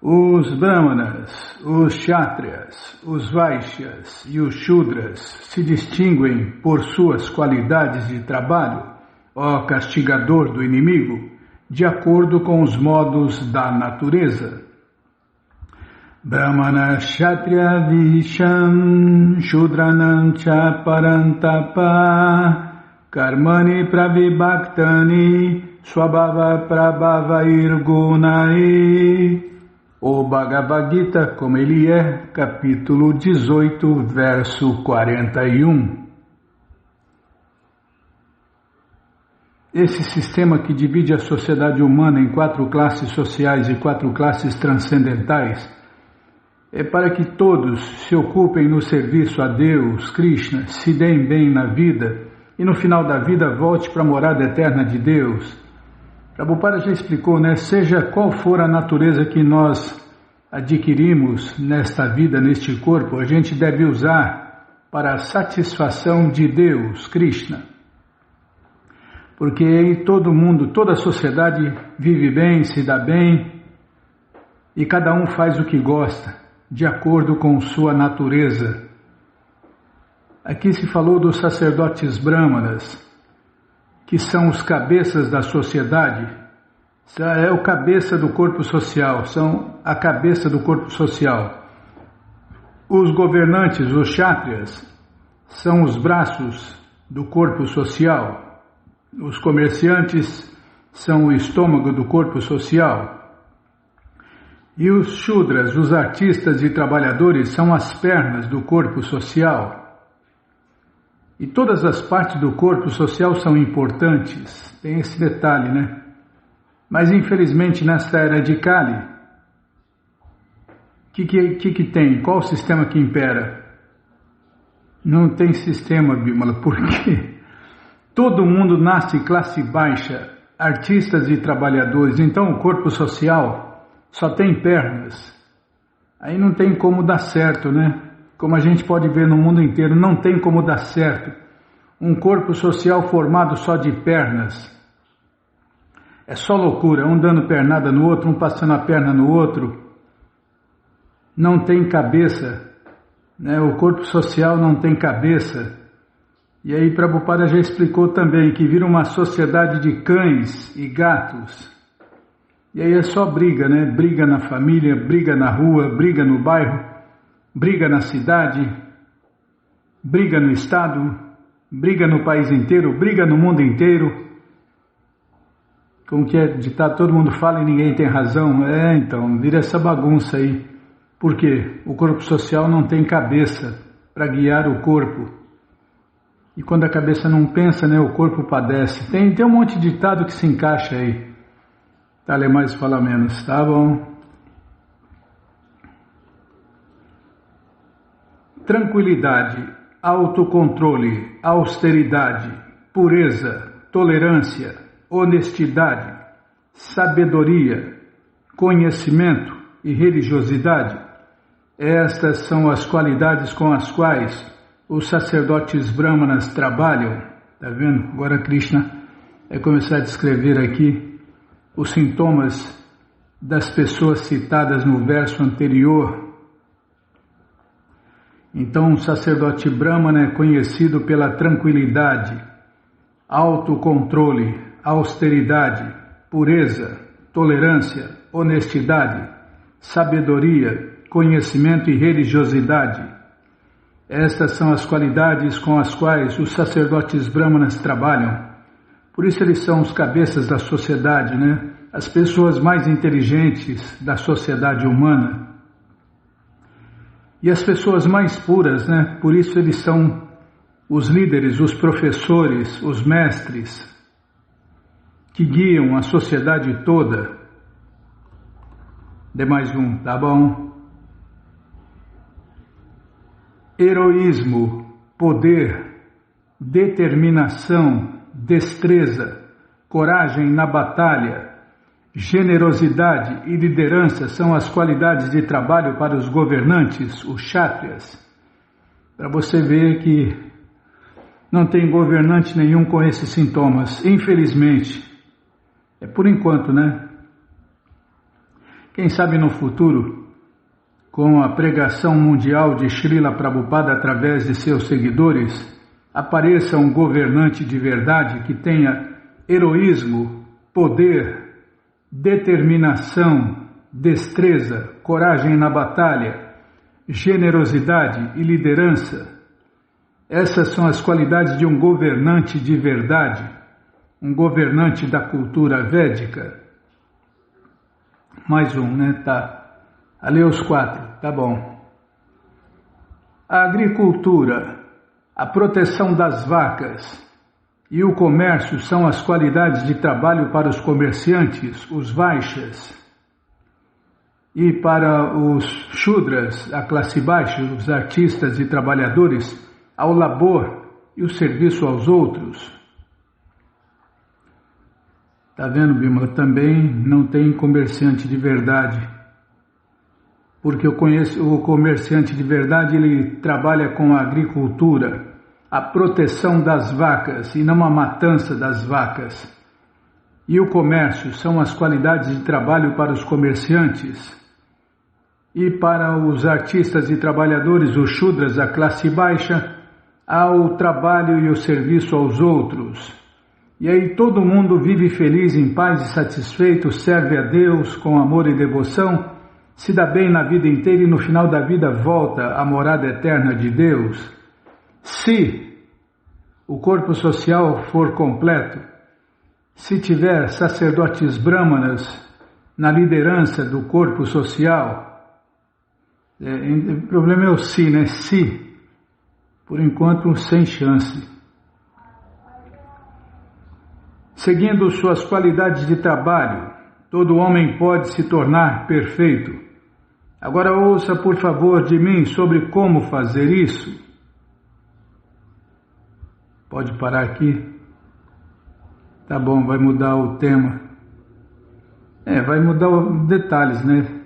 Os Brahmanas, os Kshatriyas, os Vaishyas e os Shudras se distinguem por suas qualidades de trabalho, ó castigador do inimigo, de acordo com os modos da natureza. Brahmana Kshatriya Visham Shudranam Cha Parantapa Karmani Pravibhaktani Swabhava Prabhavair Gunai. O Bhagavad Gita, como ele é, capítulo 18, verso 41. Esse sistema que divide a sociedade humana em 4 classes sociais e 4 classes transcendentais é para que todos se ocupem no serviço a Deus, Krishna, se deem bem na vida e no final da vida volte para a morada eterna de Deus. Prabhupada já explicou, né? Seja qual for a natureza que nós adquirimos nesta vida, neste corpo, a gente deve usar para a satisfação de Deus, Krishna. Porque aí todo mundo, toda a sociedade vive bem, se dá bem e cada um faz o que gosta, de acordo com sua natureza. Aqui se falou dos sacerdotes brahmanas, que são os cabeças da sociedade, é o cabeça do corpo social, são a cabeça do corpo social. Os governantes, os kshatriyas, são os braços do corpo social. Os comerciantes são o estômago do corpo social. E os shudras, os artistas e trabalhadores, são as pernas do corpo social. E todas as partes do corpo social são importantes, tem esse detalhe, né? Mas infelizmente nesta era de Kali, o que tem? Qual o sistema que impera? Não tem sistema, Bimala, porque todo mundo nasce classe baixa, artistas e trabalhadores, então o corpo social só tem pernas. Aí não tem como dar certo, né? Como a gente pode ver no mundo inteiro, não tem como dar certo. Um corpo social formado só de pernas. É só loucura, um dando pernada no outro, um passando a perna no outro. Não tem cabeça, né? O corpo social não tem cabeça. E aí Prabhupada já explicou também que vira uma sociedade de cães e gatos. E aí é só briga, né? Briga na família, briga na rua, briga no bairro, briga na cidade, briga no estado, briga no país inteiro, briga no mundo inteiro. Como que é ditado, todo mundo fala e ninguém tem razão. Então, vira essa bagunça aí. Por quê? O corpo social não tem cabeça para guiar o corpo. E quando a cabeça não pensa, né, o corpo padece. Tem um monte de ditado que se encaixa aí. Fala mais, fala menos, tá bom? Tranquilidade, autocontrole, austeridade, pureza, tolerância, honestidade, sabedoria, conhecimento e religiosidade. Estas são as qualidades com as quais os sacerdotes brahmanas trabalham. Tá vendo? Agora Krishna vai começar a descrever aqui os sintomas das pessoas citadas no verso anterior. Então, o sacerdote brahmana é conhecido pela tranquilidade, autocontrole, austeridade, pureza, tolerância, honestidade, sabedoria, conhecimento e religiosidade. Estas são as qualidades com as quais os sacerdotes brahmanas trabalham. Por isso eles são os cabeças da sociedade, né? As pessoas mais inteligentes da sociedade humana. E as pessoas mais puras, né? Por isso eles são os líderes, os professores, os mestres, que guiam a sociedade toda. Dê mais um, tá bom? Heroísmo, poder, determinação, destreza, coragem na batalha, generosidade e liderança são as qualidades de trabalho para os governantes, os kshatriyas. Para você ver que não tem governante nenhum com esses sintomas, infelizmente. É por enquanto, né? Quem sabe no futuro, com a pregação mundial de Srila Prabhupada através de seus seguidores, apareça um governante de verdade que tenha heroísmo, poder, determinação, destreza, coragem na batalha, generosidade e liderança. Essas são as qualidades de um governante de verdade, um governante da cultura védica. Mais um, né? Tá. Ali os 4, tá bom. A agricultura, a proteção das vacas e o comércio são as qualidades de trabalho para os comerciantes, os vaixas. E para os shudras, a classe baixa, os artistas e trabalhadores, ao labor e o serviço aos outros. Está vendo, Bimala? Também não tem comerciante de verdade. Porque eu conheço o comerciante de verdade, ele trabalha com a agricultura, a proteção das vacas e não a matança das vacas. E o comércio são as qualidades de trabalho para os comerciantes. E para os artistas e trabalhadores, os shudras, a classe baixa, há o trabalho e o serviço aos outros. E aí todo mundo vive feliz, em paz e satisfeito, serve a Deus com amor e devoção, se dá bem na vida inteira e no final da vida volta à morada eterna de Deus. Se o corpo social for completo, se tiver sacerdotes brahmanas na liderança do corpo social, o problema é o se, né? Se. Por enquanto, sem chance. Seguindo suas qualidades de trabalho, todo homem pode se tornar perfeito. Agora ouça, por favor, de mim sobre como fazer isso. Pode parar aqui? Tá bom, vai mudar o tema. Vai mudar detalhes, né?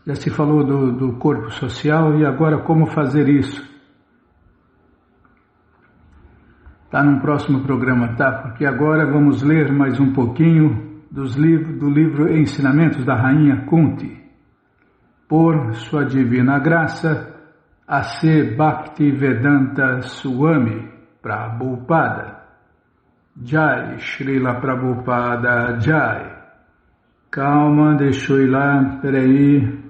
Já se falou do corpo social e agora como fazer isso. Está num próximo programa, tá? Porque agora vamos ler mais um pouquinho do livro Ensinamentos da Rainha Kunti. Por sua divina graça, A.C. Bhaktivedanta Swami Prabhupada. Jai, Srila Prabhupada, Jai. Calma, deixa eu ir lá, peraí.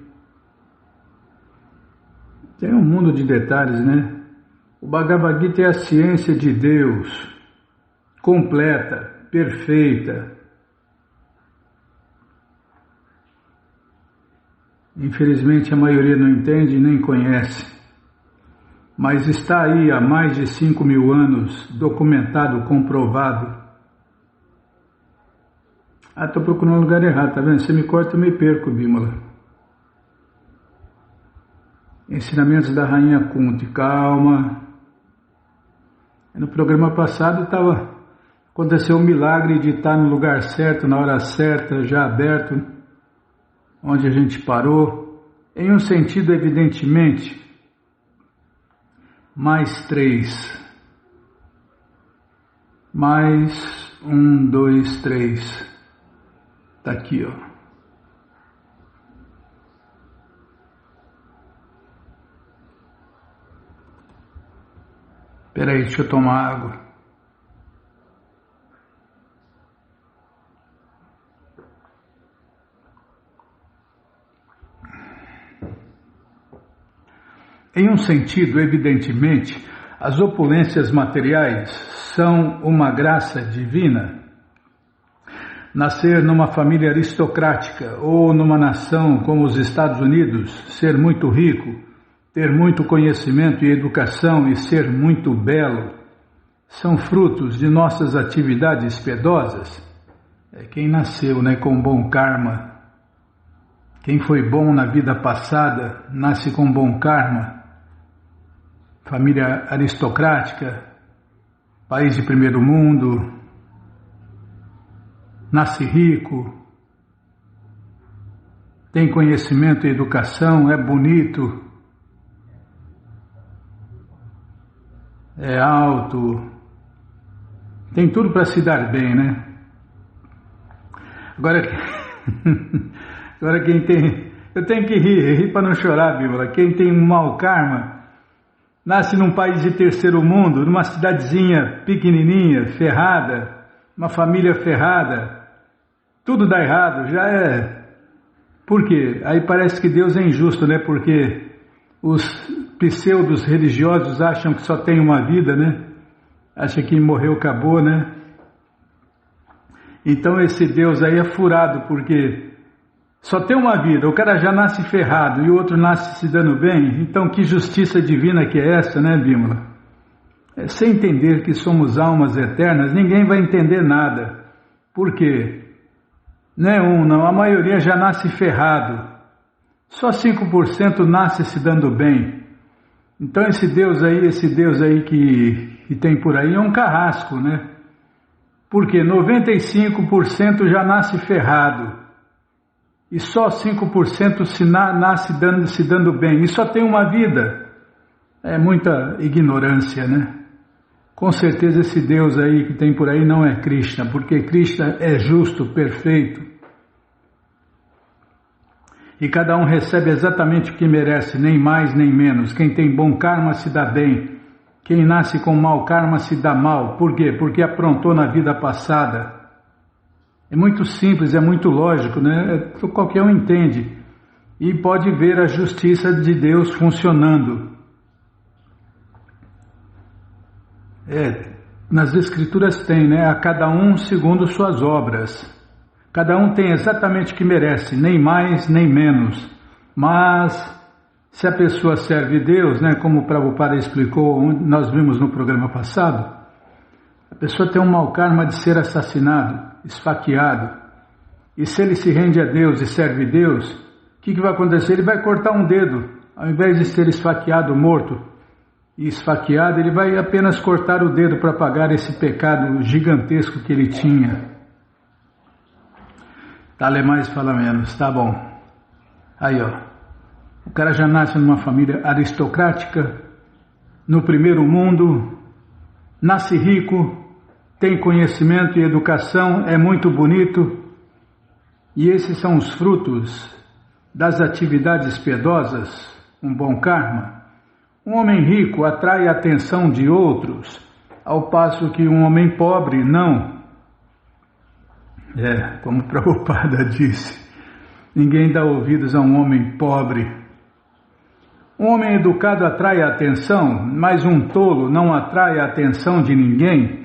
Tem um mundo de detalhes, né? O Bhagavad Gita é a ciência de Deus, completa, perfeita. Infelizmente a maioria não entende e nem conhece, mas está aí há mais de 5.000 anos, documentado, comprovado. Estou procurando um lugar errado, tá vendo? Você me corta, eu me perco, Bimala. Ensinamentos da Rainha Kunti, calma. No programa passado aconteceu um milagre de estar no lugar certo, na hora certa, já aberto, onde a gente parou. Em um sentido, evidentemente, mais 3. Mais 1, 2, 3. Está aqui, ó. Espera aí, deixa eu tomar água. Em um sentido, evidentemente, as opulências materiais são uma graça divina. Nascer numa família aristocrática ou numa nação como os Estados Unidos, ser muito rico, ter muito conhecimento e educação e ser muito belo, são frutos de nossas atividades piedosas. Quem nasceu, né, com bom karma, quem foi bom na vida passada, nasce com bom karma. Família aristocrática, país de primeiro mundo, nasce rico, tem conhecimento e educação, é bonito, é alto, tem tudo para se dar bem, né? Agora, Agora quem tem... Eu tenho que rir para não chorar, Bímola. Quem tem um mau karma, nasce num país de terceiro mundo, numa cidadezinha pequenininha, ferrada, uma família ferrada, tudo dá errado, já é... Por quê? Aí parece que Deus é injusto, né? Porque os pseudos religiosos acham que só tem uma vida, né? Acha que morreu, acabou, né? Então esse Deus aí é furado, porque só tem uma vida, o cara já nasce ferrado e o outro nasce se dando bem. Então que justiça divina que é essa, né, Bímola? Sem entender que somos almas eternas, ninguém vai entender nada. Por quê? Não é não, a maioria já nasce ferrado. Só 5% nasce se dando bem. Então esse Deus aí que tem por aí é um carrasco, né? Porque 95% já nasce ferrado. E só 5% nasce se dando bem. E só tem uma vida. É muita ignorância, né? Com certeza esse Deus aí que tem por aí não é Krishna, porque Krishna é justo, perfeito. E cada um recebe exatamente o que merece, nem mais nem menos. Quem tem bom karma se dá bem. Quem nasce com mau karma se dá mal. Por quê? Porque aprontou na vida passada. É muito simples, é muito lógico, né? Qualquer um entende. E pode ver a justiça de Deus funcionando. Nas Escrituras tem, né? A cada um segundo suas obras. Cada um tem exatamente o que merece, nem mais nem menos. Mas se a pessoa serve Deus, né? Como o Prabhupada explicou, nós vimos no programa passado, a pessoa tem um mau karma de ser assassinado, esfaqueado. E se ele se rende a Deus e serve Deus, o que vai acontecer? Ele vai cortar um dedo, ao invés de ser esfaqueado, morto e esfaqueado, ele vai apenas cortar o dedo para pagar esse pecado gigantesco que ele tinha. Fala mais, fala menos, tá bom. Aí, ó, o cara já nasce numa família aristocrática, no primeiro mundo, nasce rico, tem conhecimento e educação, é muito bonito, e esses são os frutos das atividades piedosas, um bom karma. Um homem rico atrai a atenção de outros, ao passo que um homem pobre não. Como o Prabhupada disse, ninguém dá ouvidos a um homem pobre. Um homem educado atrai a atenção, mas um tolo não atrai a atenção de ninguém.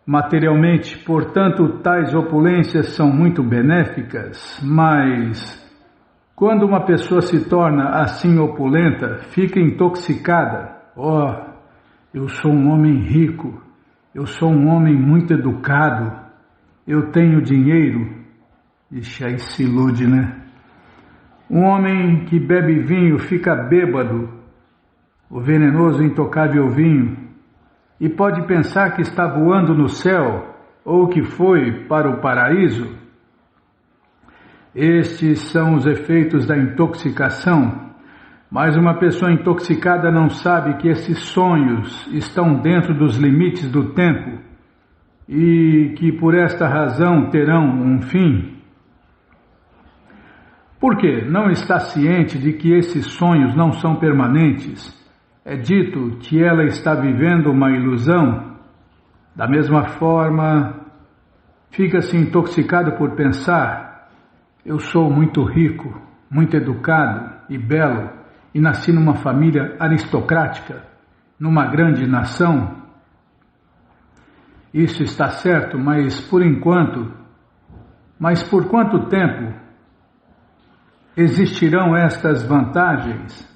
Materialmente, portanto, tais opulências são muito benéficas, mas quando uma pessoa se torna assim opulenta, fica intoxicada. Eu sou um homem rico, eu sou um homem muito educado, eu tenho dinheiro. Ixi, aí se ilude, né? Um homem que bebe vinho fica bêbado, o venenoso e intocável vinho, e pode pensar que está voando no céu ou que foi para o paraíso. Estes são os efeitos da intoxicação, mas uma pessoa intoxicada não sabe que esses sonhos estão dentro dos limites do tempo e que por esta razão terão um fim. Por quê? Não está ciente de que esses sonhos não são permanentes. É dito que ela está vivendo uma ilusão. Da mesma forma, fica-se intoxicado por pensar: eu sou muito rico, muito educado e belo, e nasci numa família aristocrática, numa grande nação. Isso está certo, mas por quanto tempo existirão estas vantagens?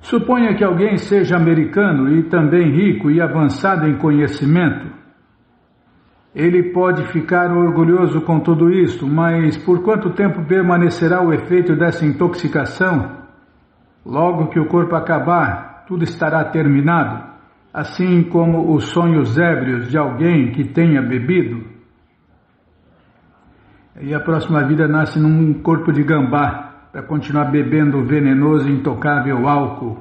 Suponha que alguém seja americano e também rico e avançado em conhecimento. Ele pode ficar orgulhoso com tudo isto, mas por quanto tempo permanecerá o efeito dessa intoxicação? Logo que o corpo acabar, tudo estará terminado, assim como os sonhos ébrios de alguém que tenha bebido. E a próxima vida nasce num corpo de gambá, para continuar bebendo o venenoso e intocável álcool.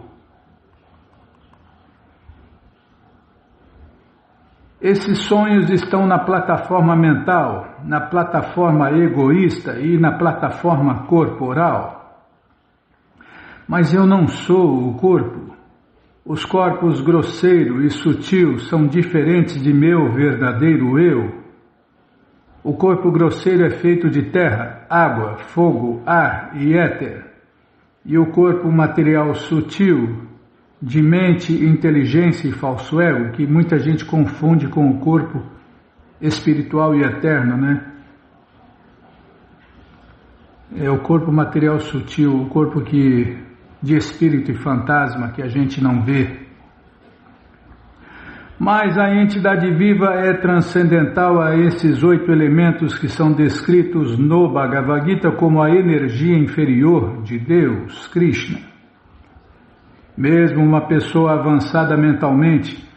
Esses sonhos estão na plataforma mental, na plataforma egoísta e na plataforma corporal. Mas eu não sou o corpo. Os corpos grosseiro e sutil são diferentes de meu verdadeiro eu. O corpo grosseiro é feito de terra, água, fogo, ar e éter. E o corpo material sutil, de mente, inteligência e falso ego, que muita gente confunde com o corpo espiritual e eterno, né? É o corpo material sutil, o corpo de espírito e fantasma que a gente não vê. Mas a entidade viva é transcendental a esses 8 elementos que são descritos no Bhagavad Gita como a energia inferior de Deus, Krishna. Mesmo uma pessoa avançada mentalmente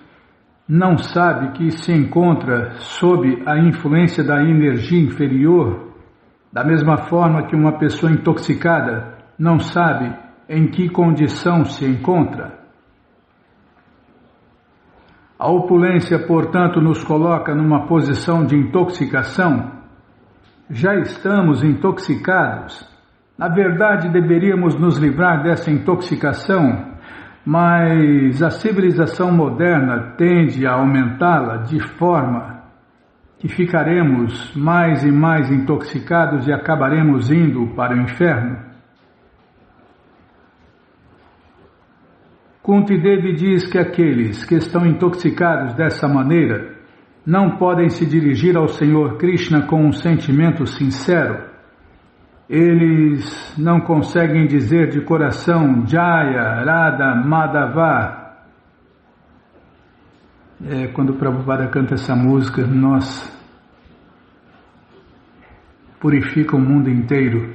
não sabe que se encontra sob a influência da energia inferior, da mesma forma que uma pessoa intoxicada não sabe em que condição se encontra. A opulência, portanto, nos coloca numa posição de intoxicação. Já estamos intoxicados. Na verdade, deveríamos nos livrar dessa intoxicação, mas a civilização moderna tende a aumentá-la de forma que ficaremos mais e mais intoxicados e acabaremos indo para o inferno. Kuntidevi diz que aqueles que estão intoxicados dessa maneira não podem se dirigir ao Senhor Krishna com um sentimento sincero. Eles não conseguem dizer de coração Jaya, Radha, Madhava. Quando o Prabhupada canta essa música, nossa, purifica o mundo inteiro.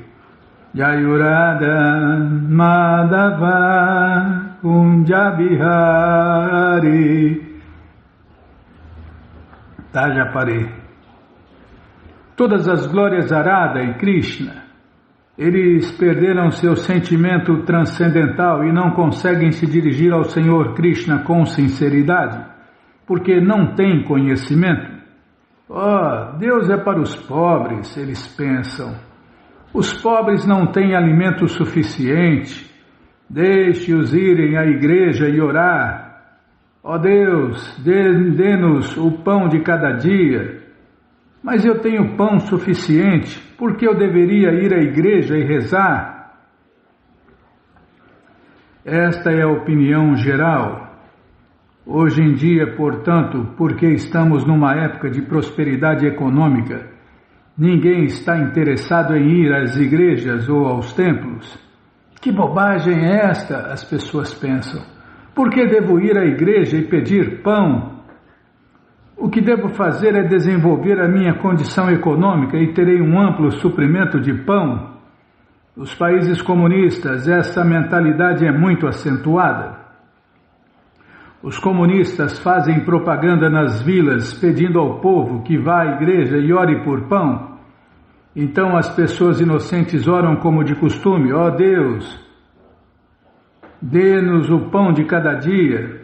Jayurada Madhava Kunjabihari. Tá, já parei. Todas as glórias a Radha e Krishna, eles perderam seu sentimento transcendental e não conseguem se dirigir ao Senhor Krishna com sinceridade, porque não têm conhecimento. Deus é para os pobres, eles pensam. Os pobres não têm alimento suficiente. Deixe-os irem à igreja e orar. Deus, dê-nos o pão de cada dia. Mas eu tenho pão suficiente, por que eu deveria ir à igreja e rezar? Esta é a opinião geral. Hoje em dia, portanto, porque estamos numa época de prosperidade econômica, ninguém está interessado em ir às igrejas ou aos templos. Que bobagem é esta? As pessoas pensam. Por que devo ir à igreja e pedir pão? O que devo fazer é desenvolver a minha condição econômica e terei um amplo suprimento de pão. Nos países comunistas, essa mentalidade é muito acentuada. Os comunistas fazem propaganda nas vilas pedindo ao povo que vá à igreja e ore por pão. Então as pessoas inocentes oram como de costume. Deus, dê-nos o pão de cada dia.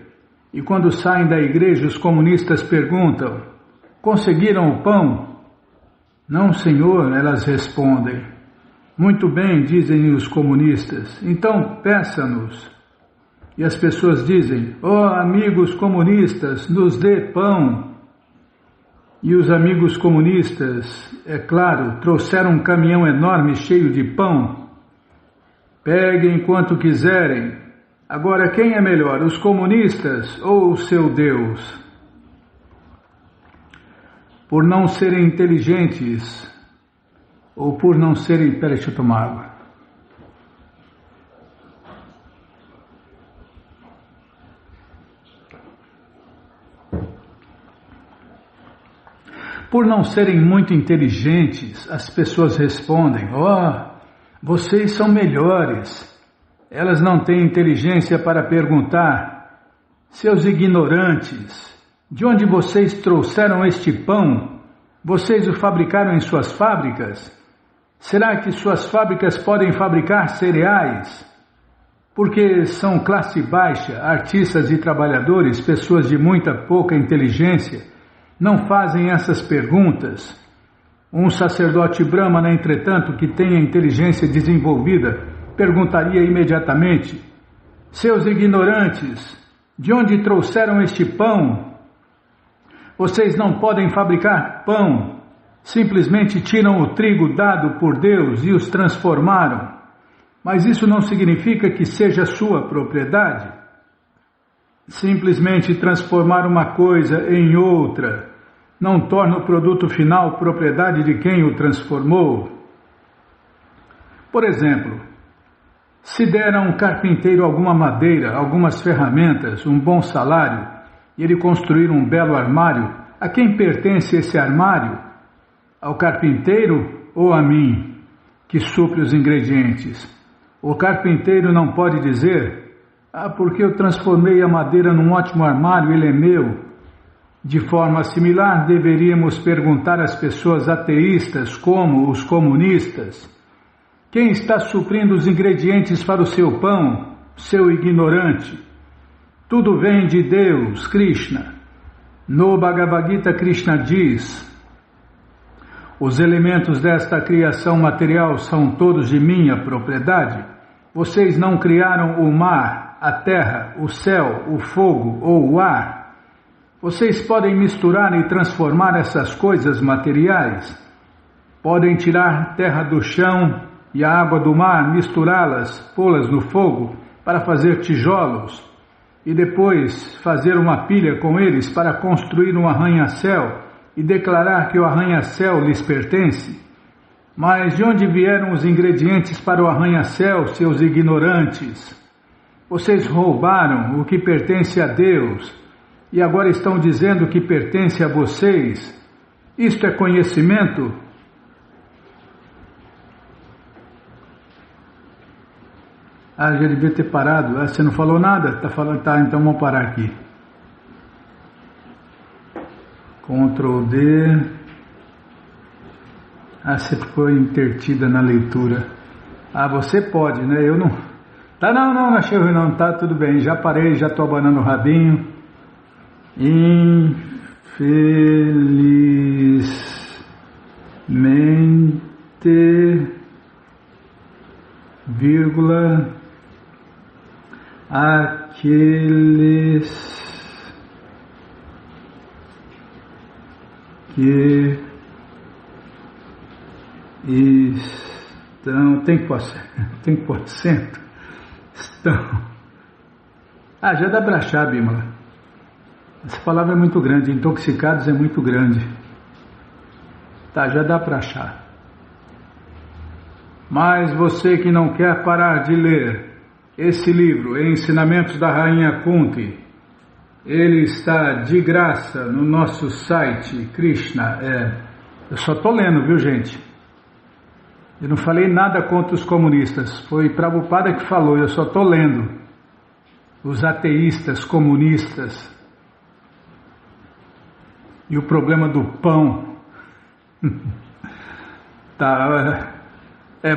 E quando saem da igreja, os comunistas perguntam: conseguiram o pão? Não, senhor, elas respondem. Muito bem, dizem os comunistas, então peça-nos. E as pessoas dizem: amigos comunistas, nos dê pão. E os amigos comunistas, é claro, trouxeram um caminhão enorme cheio de pão. Peguem quanto quiserem. Agora, quem é melhor, os comunistas ou o seu Deus? Por não serem inteligentes, ou por não serem... deixa eu tomar água. Por não serem muito inteligentes, as pessoas respondem: vocês são melhores. Elas não têm inteligência para perguntar: seus ignorantes, de onde vocês trouxeram este pão? Vocês o fabricaram em suas fábricas? Será que suas fábricas podem fabricar cereais? Porque são classe baixa, artistas e trabalhadores, pessoas de muita pouca inteligência, não fazem essas perguntas. Um sacerdote brahmana, entretanto, que tenha inteligência desenvolvida, perguntaria imediatamente: seus ignorantes, de onde trouxeram este pão? Vocês não podem fabricar pão, simplesmente tiram o trigo dado por Deus e os transformaram. Mas isso não significa que seja sua propriedade. Simplesmente transformar uma coisa em outra não torna o produto final propriedade de quem o transformou. Por exemplo, se der a um carpinteiro alguma madeira, algumas ferramentas, um bom salário, e ele construir um belo armário, a quem pertence esse armário? Ao carpinteiro ou a mim, que supre os ingredientes? O carpinteiro não pode dizer: porque eu transformei a madeira num ótimo armário, ele é meu. De forma similar, deveríamos perguntar às pessoas ateístas, como os comunistas: quem está suprindo os ingredientes para o seu pão, seu ignorante? Tudo vem de Deus, Krishna. No Bhagavad Gita, Krishna diz: os elementos desta criação material são todos de minha propriedade. Vocês não criaram o mar, a terra, o céu, o fogo ou o ar. Vocês podem misturar e transformar essas coisas materiais. Podem tirar terra do chão e a água do mar, misturá-las, pô-las no fogo para fazer tijolos e depois fazer uma pilha com eles para construir um arranha-céu e declarar que o arranha-céu lhes pertence. Mas de onde vieram os ingredientes para o arranha-céu, seus ignorantes? Vocês roubaram o que pertence a Deus e agora estão dizendo que pertence a vocês. Isto é conhecimento? Já devia ter parado. Você não falou nada? Está falando? Tá, então vamos parar aqui. Ctrl D. Você ficou intertida na leitura. Você pode, né? Eu não. Tá, não achei ruim não. Tá, tudo bem. Já parei, já estou abanando o rabinho. Infelizmente, vírgula, aqueles que estão, tem que pôr acento, estão, já dá para achar, Bímola, essa palavra é muito grande, intoxicados é muito grande, tá, já dá para achar. Mas você que não quer parar de ler esse livro, Ensinamentos da Rainha Kunti, ele está de graça no nosso site, Krishna. Eu só estou lendo, viu, gente? Eu não falei nada contra os comunistas, foi Prabhupada que falou, eu só estou lendo. Os ateístas, comunistas. E o problema do pão. Tá,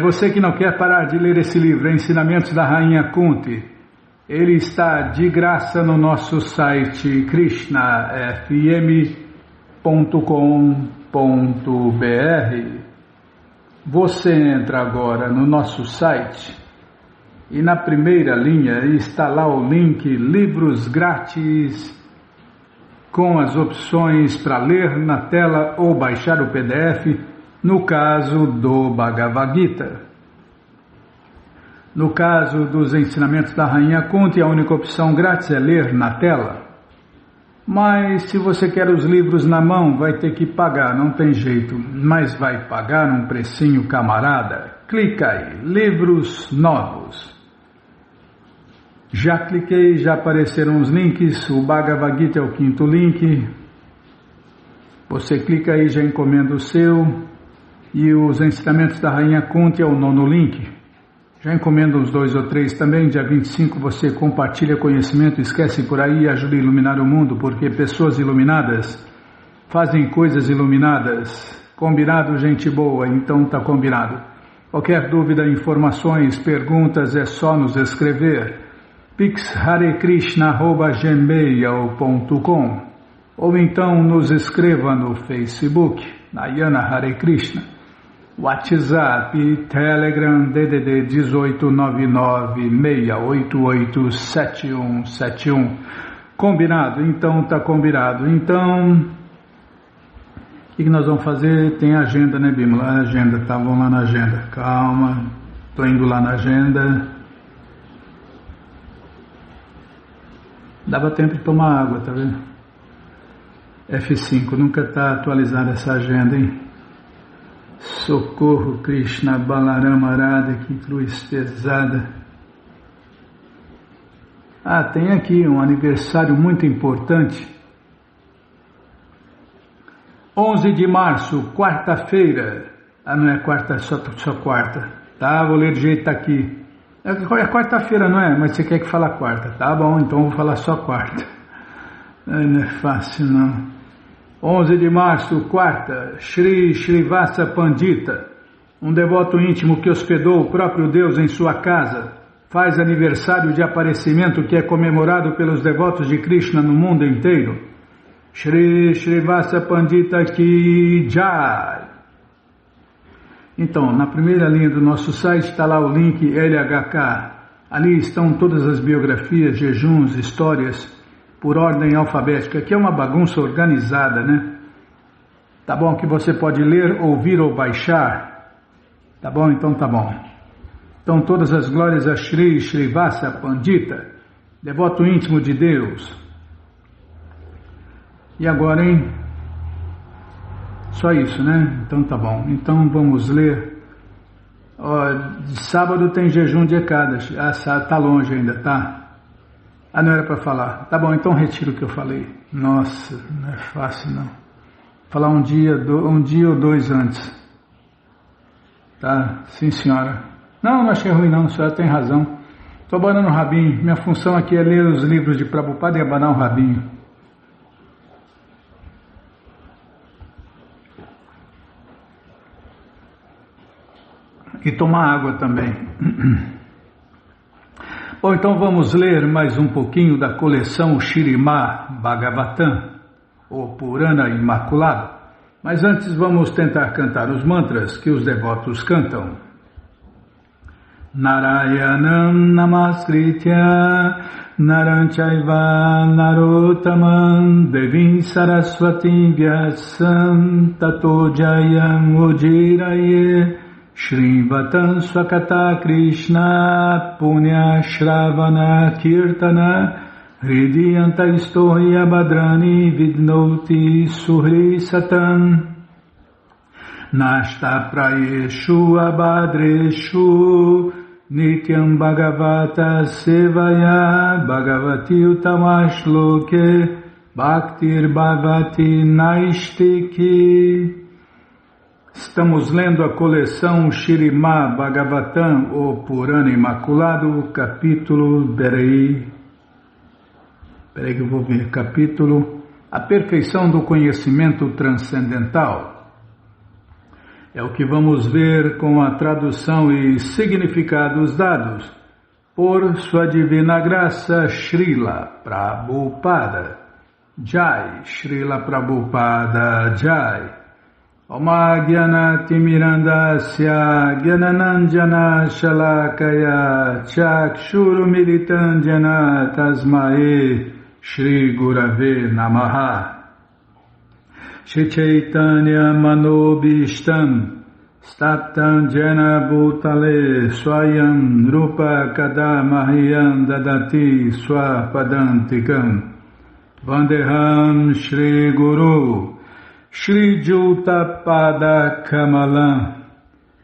você que não quer parar de ler esse livro, Ensinamentos da Rainha Kunti, ele está de graça no nosso site krishnafm.com.br. Você entra agora no nosso site e na primeira linha está lá o link Livros Grátis, com as opções para ler na tela ou baixar o PDF, no caso do Bhagavad Gita. No caso dos Ensinamentos da Rainha Kunti, a única opção grátis é ler na tela. Mas se você quer os livros na mão, vai ter que pagar, não tem jeito. Mas vai pagar um precinho camarada. Clica aí, livros novos. Já cliquei, já apareceram os links, o Bhagavad Gita é o 5º link. Você clica aí, já encomenda o seu. E os Ensinamentos da Rainha Kunti é o 9º link. Já encomenda uns 2 ou 3 também. Dia 25 você compartilha conhecimento, esquece por aí e ajuda a iluminar o mundo, porque pessoas iluminadas fazem coisas iluminadas. Combinado, gente boa? Então tá combinado. Qualquer dúvida, informações, perguntas, é só nos escrever. pixharekrishna@gmail.com ou então nos escreva no Facebook. Nayana Hare Krishna. WhatsApp, Telegram, DDD 1899-688-7171. Combinado? Então tá combinado. Então, o que nós vamos fazer? Tem agenda, né, Bímola? A agenda, tá? Vamos lá na agenda. Calma, tô indo lá na agenda. Dava tempo de tomar água, tá vendo? F5, nunca tá atualizada essa agenda, hein? Socorro, Krishna, Balarama, Arada, que cruz pesada. Ah, tem aqui um aniversário muito importante. 11 de março, quarta-feira. Ah, não é quarta, só quarta. Tá, vou ler do jeito que tá aqui. É quarta-feira, não é? Mas você quer que fale quarta. Tá bom, então eu vou falar só quarta. Não é fácil, não. 11 de março, quarta, Shri Shrivasa Pandita, um devoto íntimo que hospedou o próprio Deus em sua casa, faz aniversário de aparecimento que é comemorado pelos devotos de Krishna no mundo inteiro. Shri Shrivasa Pandita Ki Jai. Então, na primeira linha do nosso site está lá o link LHK. Ali estão todas as biografias, jejuns, histórias, por ordem alfabética, que é uma bagunça organizada, né? Tá bom? Que você pode ler, ouvir ou baixar. Tá bom? Então tá bom. Então todas as glórias a Shri Shrivasa Pandita, devoto íntimo de Deus. E agora, hein? Só isso, né? Então tá bom. Então vamos ler. Sábado tem jejum de Ekadashi. Ah, tá longe ainda, tá? Ah, não era para falar. Tá bom, então retiro o que eu falei. Nossa, não é fácil não. Falar um dia ou dois antes. Tá? Sim, senhora. Não achei ruim não, a senhora tem razão. Estou abanando o rabinho. Minha função aqui é ler os livros de Prabhupada e abanar o rabinho. E tomar água também. Bom, então vamos ler mais um pouquinho da coleção Śrīmad Bhagavatam, ou Purana Imaculado. Mas antes vamos tentar cantar os mantras que os devotos cantam. Narayanam Namaskritya Naram Chaiva Narottamam Devim Saraswatim Vyasam Tato Jayam Ujiraye Shrivatam Swakata Krishna Punya Shravana Kirtana Hridiyanta Istohya Badrani Vidnoti Suhri Satam Nashta Prayeshu Abhadreshu Nityam Bhagavata Sevaya Bhagavati Utamashloke Bhaktir Bhagavati Naistiki. Estamos lendo a coleção Śrīmad Bhagavatam, o Purana Imaculado, capítulo, peraí que eu vou ver, capítulo, a perfeição do conhecimento transcendental. É o que vamos ver com a tradução e significados dados por Sua Divina Graça Srila Prabhupada. Jai, Srila Prabhupada Jai. Oma Gyanati Mirandasya Gyananandjana Shalakaya Chakshuru Militandjana Tasmae Shri Gurave Namaha. Shri Chaitanya Manobishtam Staptam Jena Bhutale Swayam Rupa Kadamahyam Dadati Swapadantikam Vandeham Shri Guru Shri Juta Pada Kamalam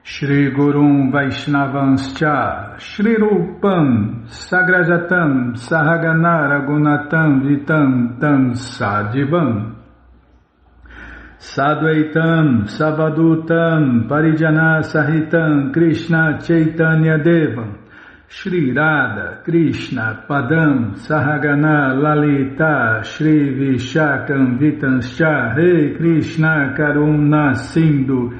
Shri Gurum Vaishnavanscha Shri Rupam Sagrajatam Sahagana Ragunatam Vitam Tam Sadivam Sadvaitam Savadutam Parijana Sahitam Krishna Chaitanya Devam Shri Radha Krishna Padam Sahagana Lalita Shri Vishakam Vitanscha Rei Krishna Karuna Sindhu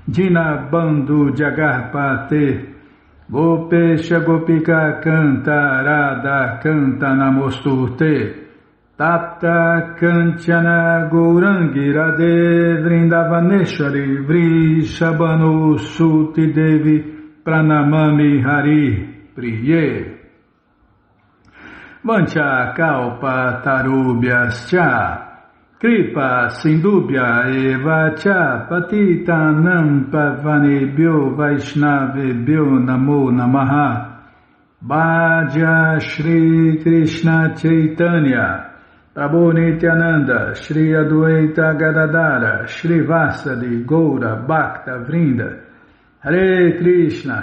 Dinabandhu Jagarpate Gopesha Gopika Canta Radha Canta Namosturte Tapta Kanchana Gourangi Radhe Vrindavaneshwari Vrishabhanu Suti Devi Pranamami Hari Priye Vancha Kalpa Tarubhyascha Kripa Sindubhya Eva Cha Patitanam Pavanebhyo Vaishnavebhyo Namo Namaha Bhaja Shri Krishna Chaitanya Prabhu Nityananda, Shri Adwaita Gadadara, Shri Vasadi Goura Bhakta Vrinda, Hare Krishna,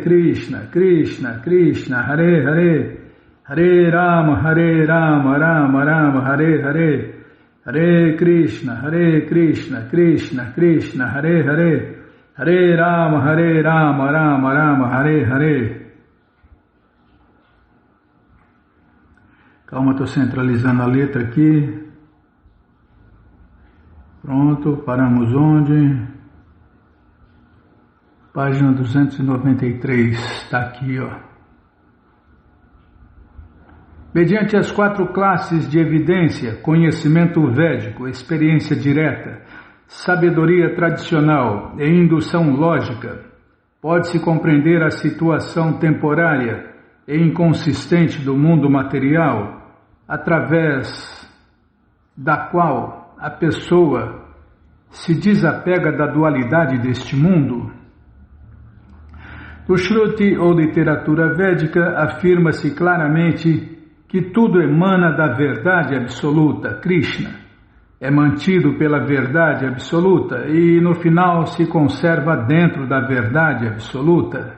Krishna Krishna, Hare Hare, Hare Rama, Rama Rama, Hare Hare, Hare Krishna, Krishna Krishna, Hare Hare, Hare Rama, Rama Rama, Hare Hare. Calma, estou centralizando a letra aqui. Pronto, paramos onde? Página 293, está aqui, ó. Mediante as 4 classes de evidência, conhecimento védico, experiência direta, sabedoria tradicional e indução lógica, pode-se compreender a situação temporária e inconsistente do mundo material, através da qual a pessoa se desapega da dualidade deste mundo. No Shruti ou literatura védica, afirma-se claramente que tudo emana da verdade absoluta, Krishna, é mantido pela verdade absoluta e no final se conserva dentro da verdade absoluta.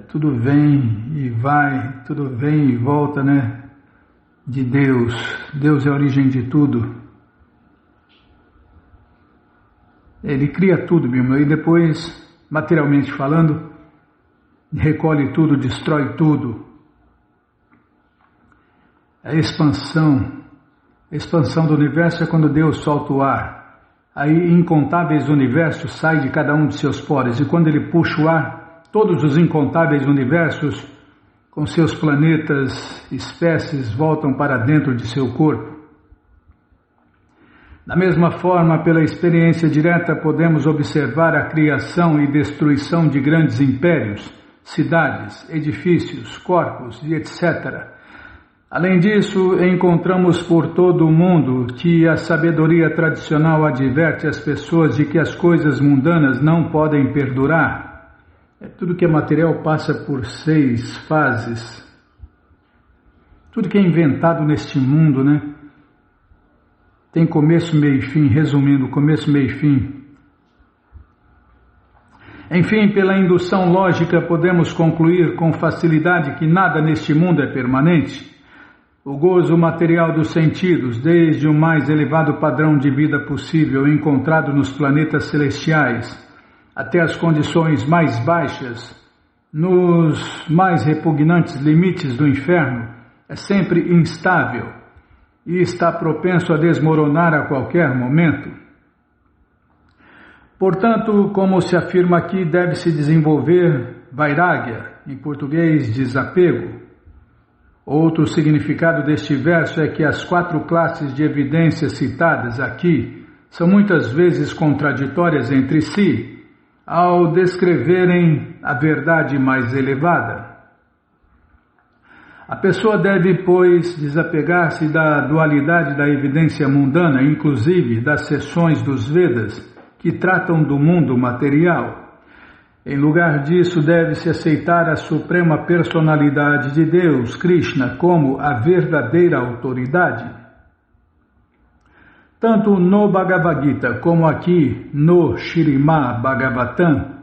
Tudo vem e vai, tudo vem e volta, né? De Deus. Deus é a origem de tudo. Ele cria tudo, Bímola, e depois, materialmente falando, recolhe tudo, destrói tudo. A expansão do universo é quando Deus solta o ar. Aí incontáveis universos saem de cada um de seus poros, e quando ele puxa o ar, todos os incontáveis universos com seus planetas, espécies, voltam para dentro de seu corpo. Da mesma forma, pela experiência direta, podemos observar a criação e destruição de grandes impérios, cidades, edifícios, corpos e etc. Além disso, encontramos por todo o mundo que a sabedoria tradicional adverte as pessoas de que as coisas mundanas não podem perdurar. Tudo que é material passa por 6 fases. Tudo que é inventado neste mundo, né? Tem começo, meio e fim, resumindo, começo, meio e fim. Enfim, pela indução lógica, podemos concluir com facilidade que nada neste mundo é permanente. O gozo material dos sentidos, desde o mais elevado padrão de vida possível encontrado nos planetas celestiais, até as condições mais baixas, nos mais repugnantes limites do inferno, é sempre instável e está propenso a desmoronar a qualquer momento. Portanto, como se afirma aqui, deve-se desenvolver vairagya, em português, desapego. Outro significado deste verso é que as 4 classes de evidências citadas aqui são muitas vezes contraditórias entre si, ao descreverem a verdade mais elevada. A pessoa deve, pois, desapegar-se da dualidade da evidência mundana, inclusive das seções dos Vedas, que tratam do mundo material. Em lugar disso, deve-se aceitar a suprema personalidade de Deus, Krishna, como a verdadeira autoridade. Tanto no Bhagavad Gita como aqui no Śrīmad Bhagavatam,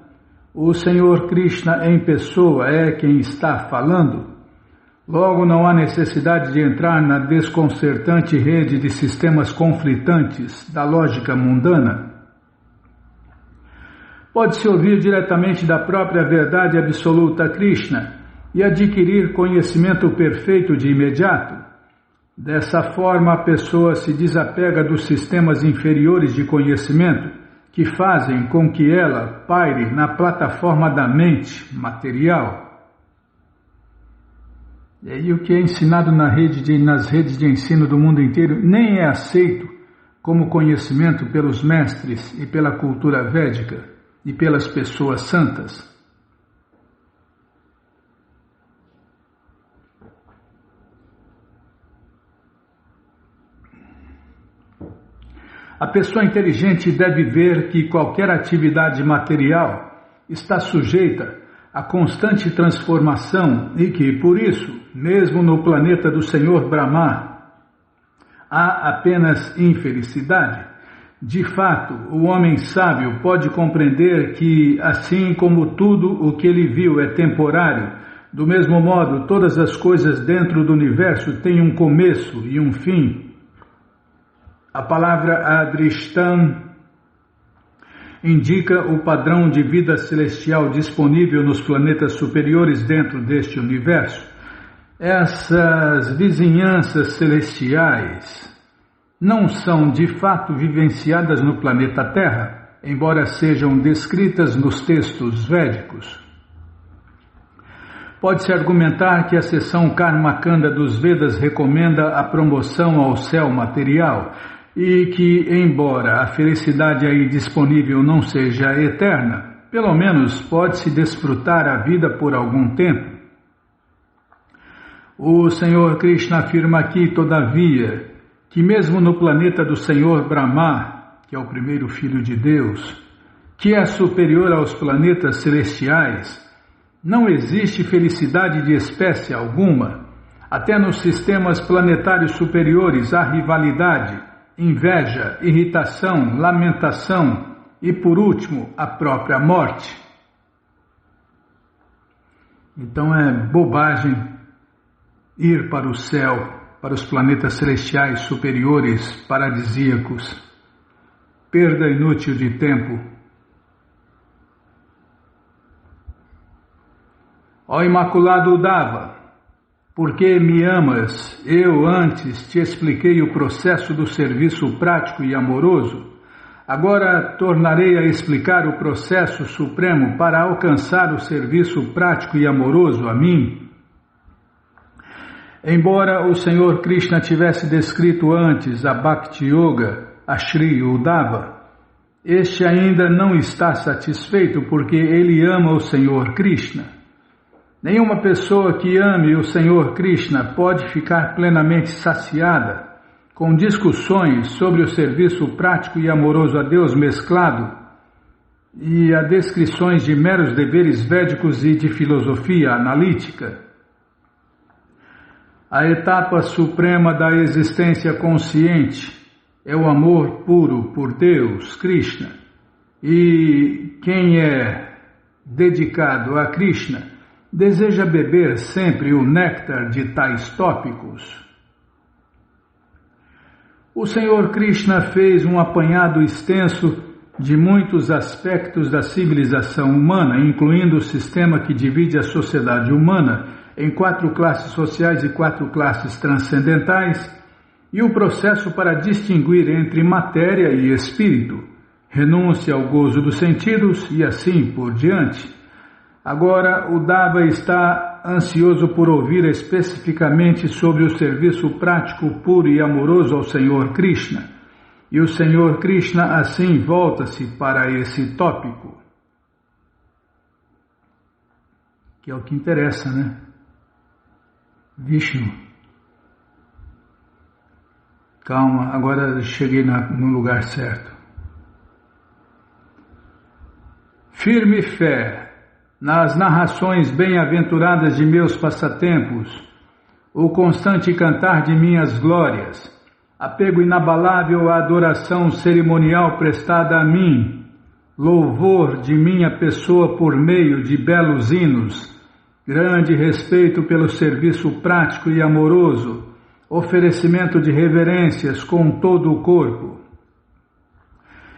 o Senhor Krishna em pessoa é quem está falando. Logo, não há necessidade de entrar na desconcertante rede de sistemas conflitantes da lógica mundana. Pode-se ouvir diretamente da própria verdade absoluta Krishna e adquirir conhecimento perfeito de imediato. Dessa forma, a pessoa se desapega dos sistemas inferiores de conhecimento que fazem com que ela paire na plataforma da mente material. E o que é ensinado nas redes de ensino do mundo inteiro nem é aceito como conhecimento pelos mestres e pela cultura védica e pelas pessoas santas. A pessoa inteligente deve ver que qualquer atividade material está sujeita a constante transformação e que, por isso, mesmo no planeta do Senhor Brahma, há apenas infelicidade. De fato, o homem sábio pode compreender que, assim como tudo o que ele viu é temporário, do mesmo modo, todas as coisas dentro do universo têm um começo e um fim. A palavra Adrishtam indica o padrão de vida celestial disponível nos planetas superiores dentro deste universo. Essas vizinhanças celestiais não são de fato vivenciadas no planeta Terra, embora sejam descritas nos textos védicos. Pode-se argumentar que a seção Karmakanda dos Vedas recomenda a promoção ao céu material, e que, embora a felicidade aí disponível não seja eterna, pelo menos pode-se desfrutar a vida por algum tempo. O Senhor Krishna afirma aqui, todavia, que mesmo no planeta do Senhor Brahma, que é o primeiro filho de Deus, que é superior aos planetas celestiais, não existe felicidade de espécie alguma. Até nos sistemas planetários superiores há rivalidade, inveja, irritação, lamentação e, por último, a própria morte. Então é bobagem ir para o céu, para os planetas celestiais superiores paradisíacos. Perda inútil de tempo. Ó Imaculado Uddhava, porque me amas, eu antes te expliquei o processo do serviço prático e amoroso, agora tornarei a explicar o processo supremo para alcançar o serviço prático e amoroso a mim. Embora o Senhor Krishna tivesse descrito antes a Bhakti Yoga, a Shri Uddhava, este ainda não está satisfeito porque ele ama o Senhor Krishna. Nenhuma pessoa que ame o Senhor Krishna pode ficar plenamente saciada com discussões sobre o serviço prático e amoroso a Deus mesclado e a descrições de meros deveres védicos e de filosofia analítica. A etapa suprema da existência consciente é o amor puro por Deus, Krishna, e quem é dedicado a Krishna deseja beber sempre o néctar de tais tópicos. O Senhor Krishna fez um apanhado extenso de muitos aspectos da civilização humana, incluindo o sistema que divide a sociedade humana em 4 classes sociais e 4 classes transcendentais, e o processo para distinguir entre matéria e espírito, renúncia ao gozo dos sentidos e assim por diante. Agora, o Uddhava está ansioso por ouvir especificamente sobre o serviço prático, puro e amoroso ao Senhor Krishna. E o Senhor Krishna assim volta-se para esse tópico. Que é o que interessa, né? Vishnu. Calma, agora cheguei no lugar certo. Firme fé nas narrações bem-aventuradas de meus passatempos, o constante cantar de minhas glórias, apego inabalável à adoração cerimonial prestada a mim, louvor de minha pessoa por meio de belos hinos, grande respeito pelo serviço prático e amoroso, oferecimento de reverências com todo o corpo,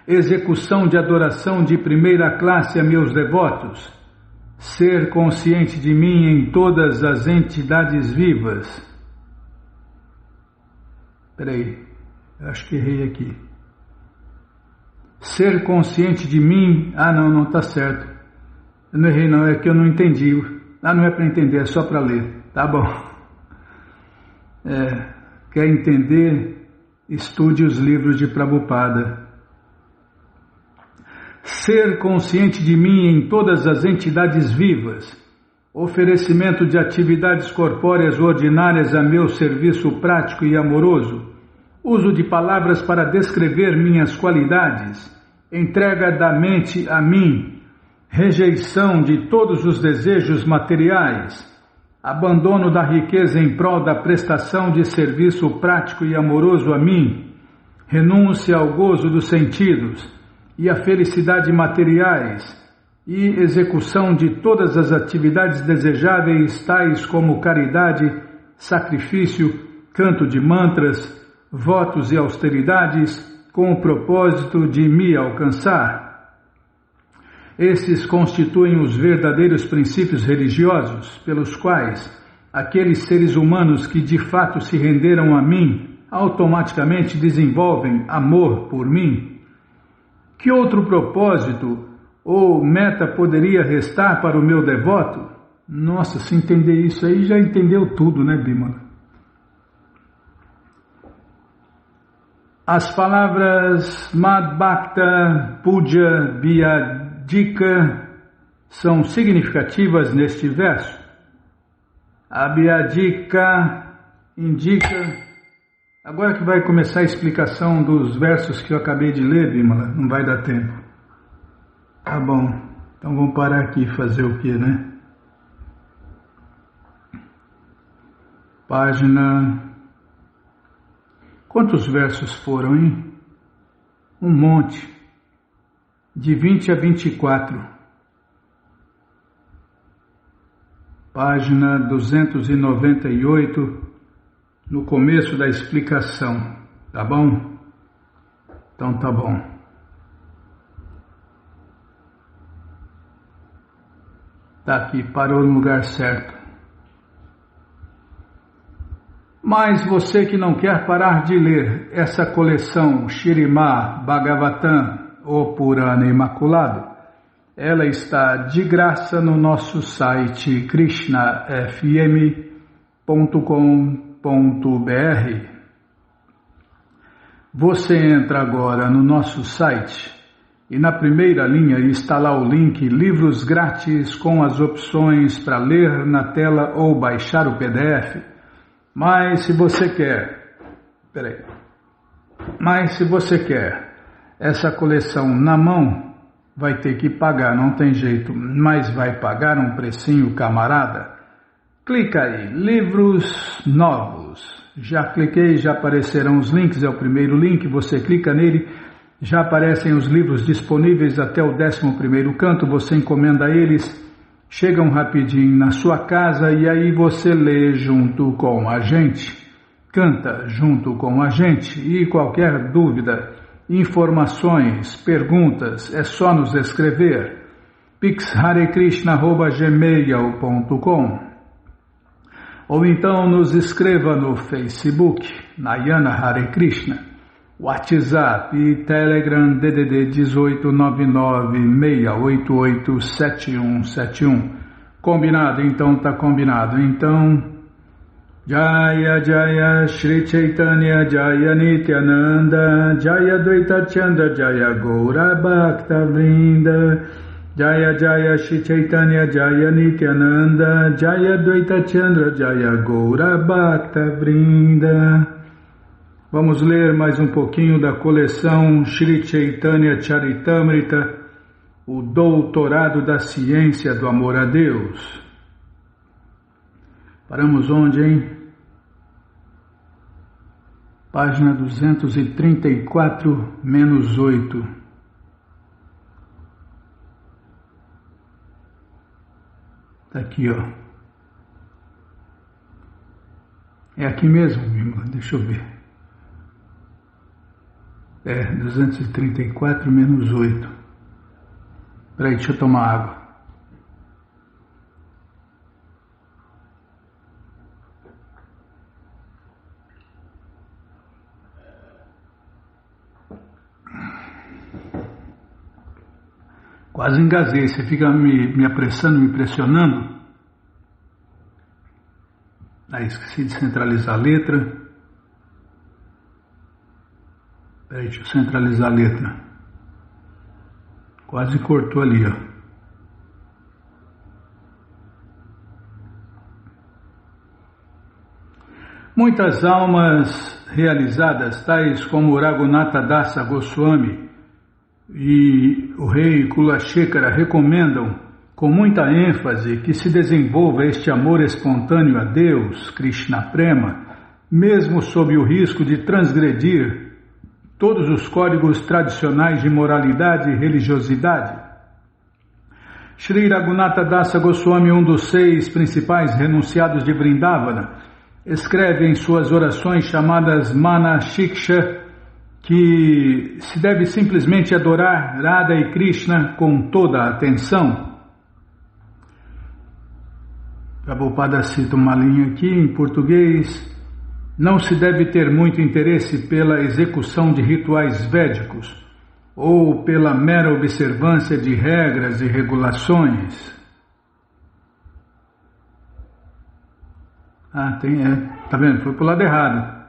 execução de adoração de primeira classe a meus devotos, ser consciente de mim em todas as entidades vivas. Peraí, acho que errei aqui. Ser consciente de mim... não está certo. Eu não errei não, é que eu não entendi. Não é para entender, é só para ler. Tá bom. quer entender, estude os livros de Prabhupada. Ser consciente de mim em todas as entidades vivas, oferecimento de atividades corpóreas ordinárias a meu serviço prático e amoroso, uso de palavras para descrever minhas qualidades, entrega da mente a mim, rejeição de todos os desejos materiais, abandono da riqueza em prol da prestação de serviço prático e amoroso a mim, renúncia ao gozo dos sentidos e à felicidade materiais e execução de todas as atividades desejáveis, tais como caridade, sacrifício, canto de mantras, votos e austeridades, com o propósito de me alcançar. Esses constituem os verdadeiros princípios religiosos pelos quais aqueles seres humanos que de fato se renderam a mim automaticamente desenvolvem amor por mim. Que outro propósito ou meta poderia restar para o meu devoto? Nossa, se entender isso aí já entendeu tudo, né, Bimala? As palavras Madbhakta Puja Vyadika são significativas neste verso. A Vyadika indica... Agora que vai começar a explicação dos versos que eu acabei de ler, Bimala, não vai dar tempo. Tá bom, então vamos parar aqui e fazer o que, né? Página... Quantos versos foram, hein? Um monte. De 20 a 24. Página 298, no começo da explicação. Tá bom? Então tá bom. Tá aqui, parou no lugar certo. Mas você que não quer parar de ler essa coleção Śrīmad Bhagavatam, o Purana Imaculado, ela está de graça no nosso site krishnafm.com.br. Você entra agora no nosso site e na primeira linha está lá o link Livros Grátis com as opções para ler na tela ou baixar o PDF. Mas se você quer essa coleção na mão, vai ter que pagar, não tem jeito, mas vai pagar um precinho, camarada. Clica aí, livros novos. Já cliquei, já aparecerão os links, é o primeiro link, você clica nele, já aparecem os livros disponíveis até o 11º canto, você encomenda eles. Chegam rapidinho na sua casa e aí você lê junto com a gente, canta junto com a gente e qualquer dúvida, informações, perguntas, é só nos escrever pixharekrishna@gmail.com ou então nos escreva no Facebook, Nayana Hare Krishna, WhatsApp e Telegram DDD 1899-688-7171. Combinado? Então tá combinado. Então, Jaya Jaya Shri Chaitanya Jaya Nityananda Jaya Dvaita Chandra Jaya Gaura Bhakta Vrinda Jaya Jaya Shri Chaitanya Jaya Nityananda Jaya Dvaita Chandra Jaya Gaura Bhakta Vrinda. Vamos ler mais um pouquinho da coleção Shri Chaitanya Charitamrita, o Doutorado da Ciência do Amor a Deus. Paramos onde, hein? Página 234, menos 8. Está aqui, ó. É aqui mesmo, irmão? Deixa eu ver. 234 menos 8. Peraí, deixa eu tomar água. Quase engasguei, você fica me apressando, me pressionando. esqueci de centralizar a letra. Peraí, deixa eu centralizar a letra. Quase cortou ali, ó. Muitas almas realizadas, tais como Raghunatha Dasa Goswami e o rei Kulashekara, recomendam com muita ênfase que se desenvolva este amor espontâneo a Deus, Krishna Prema, mesmo sob o risco de transgredir todos os códigos tradicionais de moralidade e religiosidade. Shri Raghunatha Dasa Goswami, um dos 6 principais renunciados de Vrindavana, escreve em suas orações chamadas Mana Shiksha que se deve simplesmente adorar Radha e Krishna com toda a atenção. Prabhupada cita uma linha aqui em português: não se deve ter muito interesse pela execução de rituais védicos ou pela mera observância de regras e regulações. Tá vendo? Foi pro lado errado.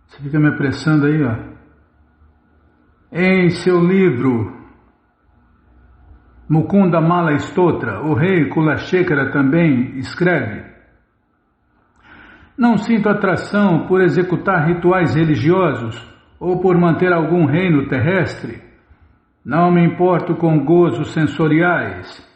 Você fica me apressando aí, ó. Em seu livro Mukunda Mala Stotra, o rei Kulashekara também escreve: não sinto atração por executar rituais religiosos ou por manter algum reino terrestre. Não me importo com gozos sensoriais,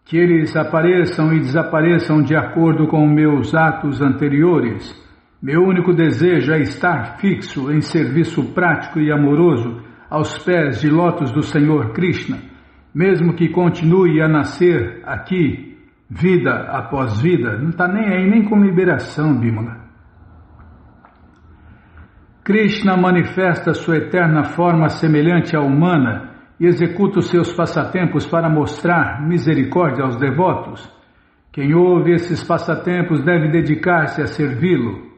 que eles apareçam e desapareçam de acordo com meus atos anteriores. Meu único desejo é estar fixo em serviço prático e amoroso aos pés de lótus do Senhor Krishna, mesmo que continue a nascer aqui, vida após vida. Não está nem aí, nem com liberação, Bimala. Krishna manifesta sua eterna forma semelhante à humana e executa os seus passatempos para mostrar misericórdia aos devotos. Quem ouve esses passatempos deve dedicar-se a servi-lo.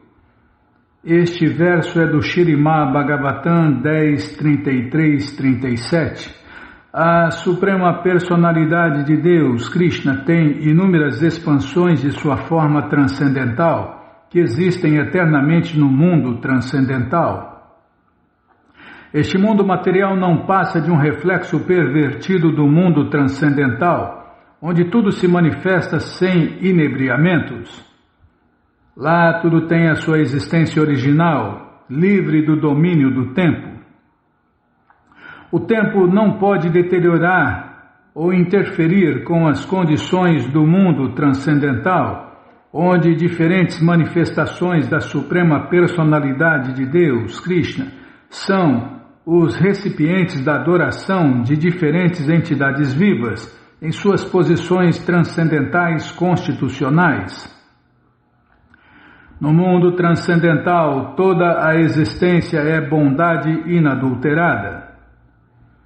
Este verso é do Śrīmad Bhagavatam 10.33-37. A Suprema Personalidade de Deus, Krishna, tem inúmeras expansões de sua forma transcendental, que existem eternamente no mundo transcendental. Este mundo material não passa de um reflexo pervertido do mundo transcendental, onde tudo se manifesta sem inebriamentos. Lá tudo tem a sua existência original, livre do domínio do tempo. O tempo não pode deteriorar ou interferir com as condições do mundo transcendental, onde diferentes manifestações da Suprema Personalidade de Deus, Krishna, são os recipientes da adoração de diferentes entidades vivas em suas posições transcendentais constitucionais. No mundo transcendental, toda a existência é bondade inadulterada.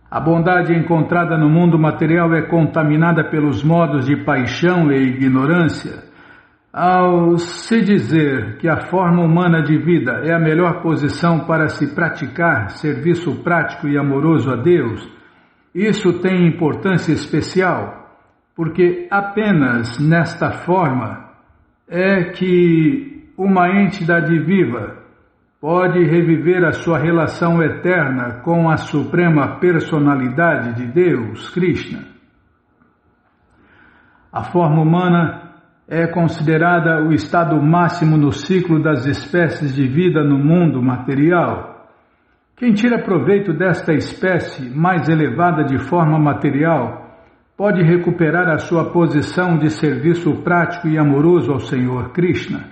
A bondade encontrada no mundo material é contaminada pelos modos de paixão e ignorância. Ao se dizer que a forma humana de vida é a melhor posição para se praticar serviço prático e amoroso a Deus, isso tem importância especial, porque apenas nesta forma é que uma entidade viva pode reviver a sua relação eterna com a Suprema Personalidade de Deus, Krishna. A forma humana é considerada o estado máximo no ciclo das espécies de vida no mundo material. Quem tira proveito desta espécie mais elevada de forma material pode recuperar a sua posição de serviço prático e amoroso ao Senhor Krishna.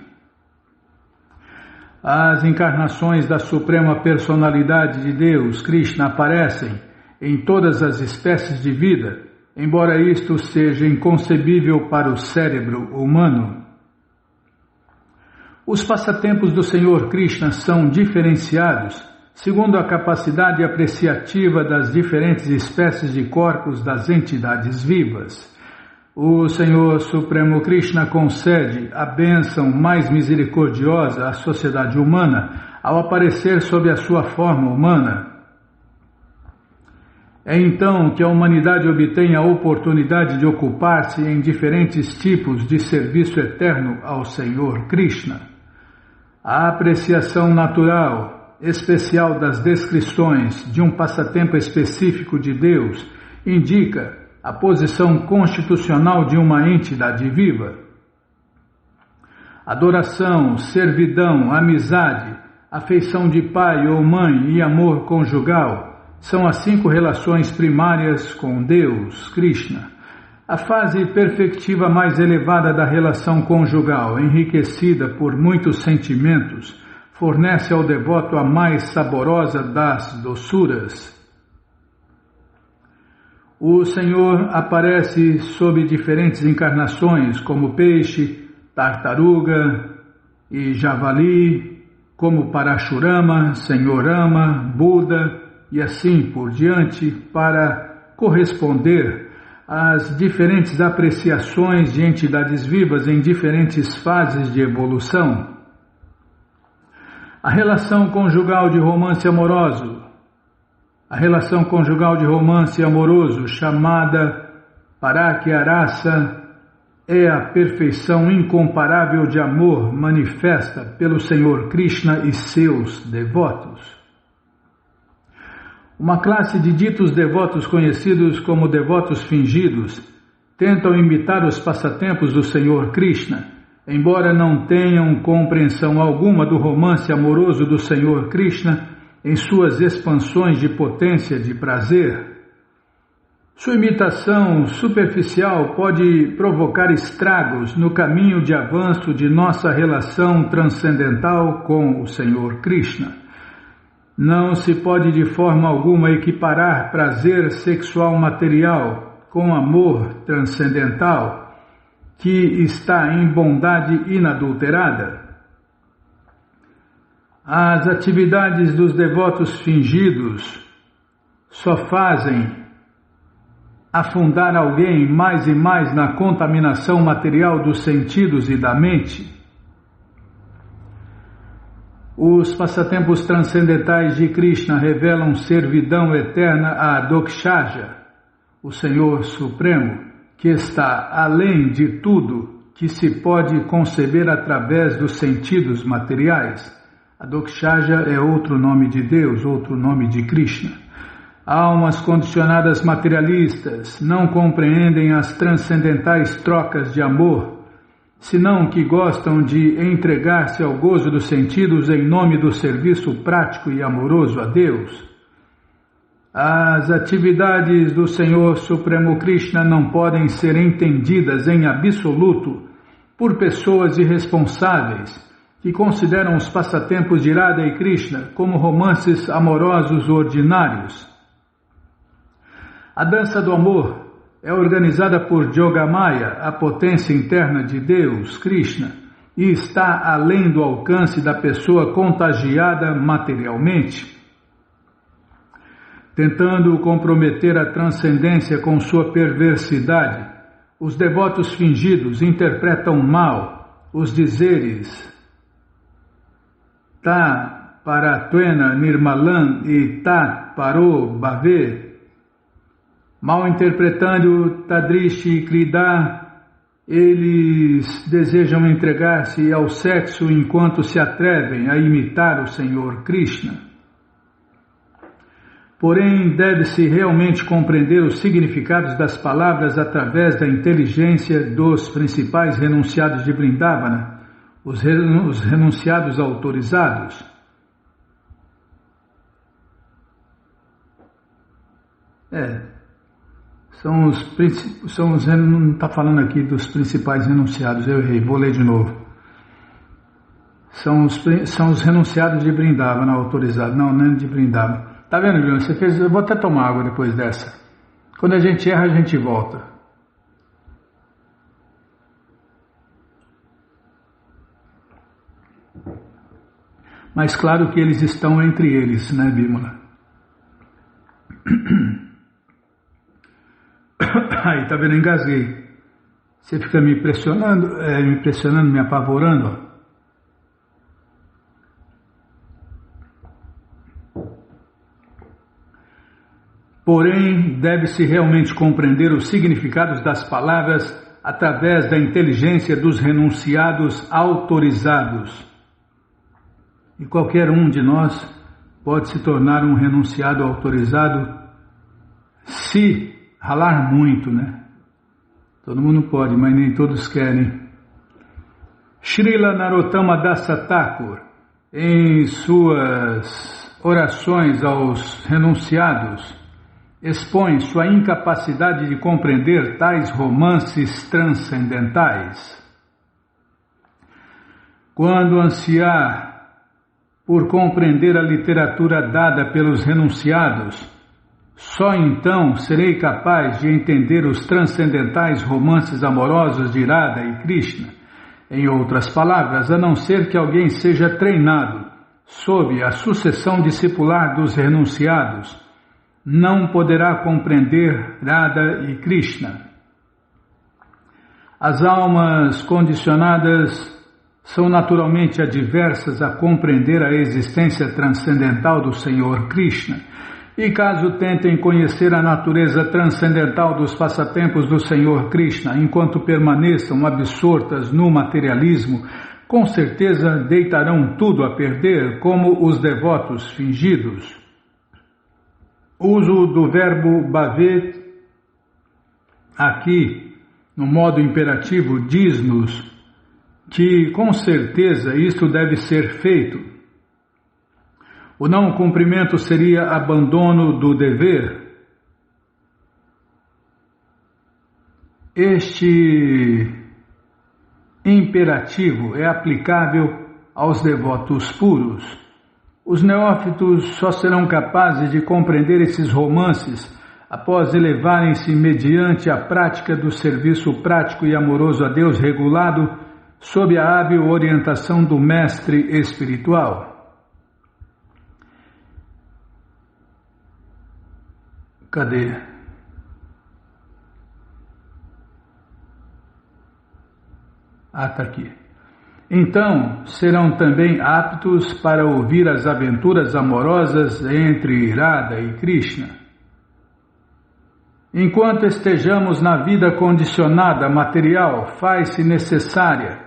As encarnações da Suprema Personalidade de Deus, Krishna, aparecem em todas as espécies de vida, embora isto seja inconcebível para o cérebro humano. Os passatempos do Senhor Krishna são diferenciados segundo a capacidade apreciativa das diferentes espécies de corpos das entidades vivas. O Senhor Supremo Krishna concede a bênção mais misericordiosa à sociedade humana ao aparecer sob a sua forma humana. É então que a humanidade obtém a oportunidade de ocupar-se em diferentes tipos de serviço eterno ao Senhor Krishna. A apreciação natural, especial das descrições de um passatempo específico de Deus indica a posição constitucional de uma entidade viva. Adoração, servidão, amizade, afeição de pai ou mãe e amor conjugal são as 5 relações primárias com Deus, Krishna. A fase perfectiva mais elevada da relação conjugal, enriquecida por muitos sentimentos, fornece ao devoto a mais saborosa das doçuras. O Senhor aparece sob diferentes encarnações, como peixe, tartaruga e javali, como Parashurama, Senhorama, Buda e assim por diante, para corresponder às diferentes apreciações de entidades vivas em diferentes fases de evolução. A relação conjugal de romance amoroso. A relação conjugal de romance amoroso, chamada Parakyarasa, é a perfeição incomparável de amor manifesta pelo Senhor Krishna e seus devotos. Uma classe de ditos devotos conhecidos como devotos fingidos tentam imitar os passatempos do Senhor Krishna, embora não tenham compreensão alguma do romance amoroso do Senhor Krishna em suas expansões de potência de prazer. Sua imitação superficial pode provocar estragos no caminho de avanço de nossa relação transcendental com o Senhor Krishna. Não se pode de forma alguma equiparar prazer sexual material com amor transcendental, que está em bondade inadulterada. As atividades dos devotos fingidos só fazem afundar alguém mais e mais na contaminação material dos sentidos e da mente. Os passatempos transcendentais de Krishna revelam servidão eterna a Dokshaja, o Senhor Supremo, que está além de tudo que se pode conceber através dos sentidos materiais. A Dokshaja é outro nome de Deus, outro nome de Krishna. Almas condicionadas materialistas não compreendem as transcendentais trocas de amor, senão que gostam de entregar-se ao gozo dos sentidos em nome do serviço prático e amoroso a Deus. As atividades do Senhor Supremo Krishna não podem ser entendidas em absoluto por pessoas irresponsáveis que consideram os passatempos de Radha e Krishna como romances amorosos ordinários. A dança do amor é organizada por Yogamaya, a potência interna de Deus, Krishna, e está além do alcance da pessoa contagiada materialmente. Tentando comprometer a transcendência com sua perversidade, os devotos fingidos interpretam mal os dizeres Ta Paratwena Nirmalan e Ta Paro Bhave. Mal interpretando Tadrishi Krida, eles desejam entregar-se ao sexo enquanto se atrevem a imitar o Senhor Krishna. Porém, deve-se realmente compreender os significados das palavras através da inteligência dos principais renunciados de Vrindavana, os renunciados autorizados. Não está falando aqui dos principais renunciados, eu errei, vou ler de novo. São os renunciados de Vrindavana autorizados, não é de Vrindavana. Tá vendo, Bruno? Eu vou até tomar água depois dessa. Quando a gente erra, a gente volta. Mas claro que eles estão entre eles, né, Bímola? Aí, tá vendo? Engasguei. Você fica me impressionando, me apavorando. Porém, deve-se realmente compreender os significados das palavras através da inteligência dos renunciados autorizados. E qualquer um de nós pode se tornar um renunciado autorizado se ralar muito, né? Todo mundo pode, mas nem todos querem. Srila Narottama Dasa Thakur, em suas orações aos renunciados, expõe sua incapacidade de compreender tais romances transcendentais. Quando ansiar por compreender a literatura dada pelos renunciados, só então serei capaz de entender os transcendentais romances amorosos de Radha e Krishna. Em outras palavras, a não ser que alguém seja treinado sob a sucessão discipular dos renunciados, não poderá compreender Radha e Krishna. As almas condicionadas são naturalmente adversas a compreender a existência transcendental do Senhor Krishna, e caso tentem conhecer a natureza transcendental dos passatempos do Senhor Krishna, enquanto permaneçam absortas no materialismo, com certeza deitarão tudo a perder, como os devotos fingidos. O uso do verbo bhavet aqui, no modo imperativo, diz-nos que com certeza isto deve ser feito. O não cumprimento seria abandono do dever. Este imperativo é aplicável aos devotos puros. Os neófitos só serão capazes de compreender esses romances após elevarem-se mediante a prática do serviço prático e amoroso a Deus regulado sob a hábil orientação do mestre espiritual. Cadê? Está aqui. Então, serão também aptos para ouvir as aventuras amorosas entre Radha e Krishna. Enquanto estejamos na vida condicionada material, faz-se necessária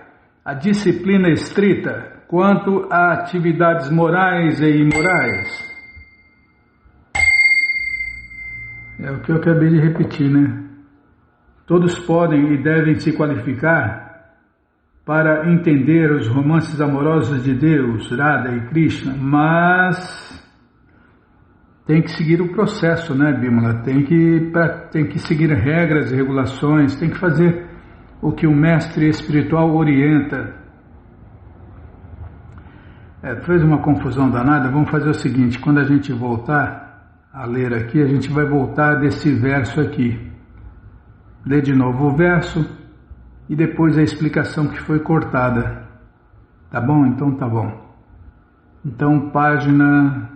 a disciplina estrita quanto a atividades morais e imorais. É o que eu acabei de repetir, né? Todos podem e devem se qualificar para entender os romances amorosos de Deus, Radha e Krishna, mas tem que seguir o processo, né, Bimala? Tem que seguir regras e regulações, tem que fazer o que o mestre espiritual orienta. Fez uma confusão danada. Vamos fazer o seguinte, quando a gente voltar a ler aqui, a gente vai voltar desse verso aqui. Lê de novo o verso e depois a explicação que foi cortada. Tá bom? Então tá bom. Então, página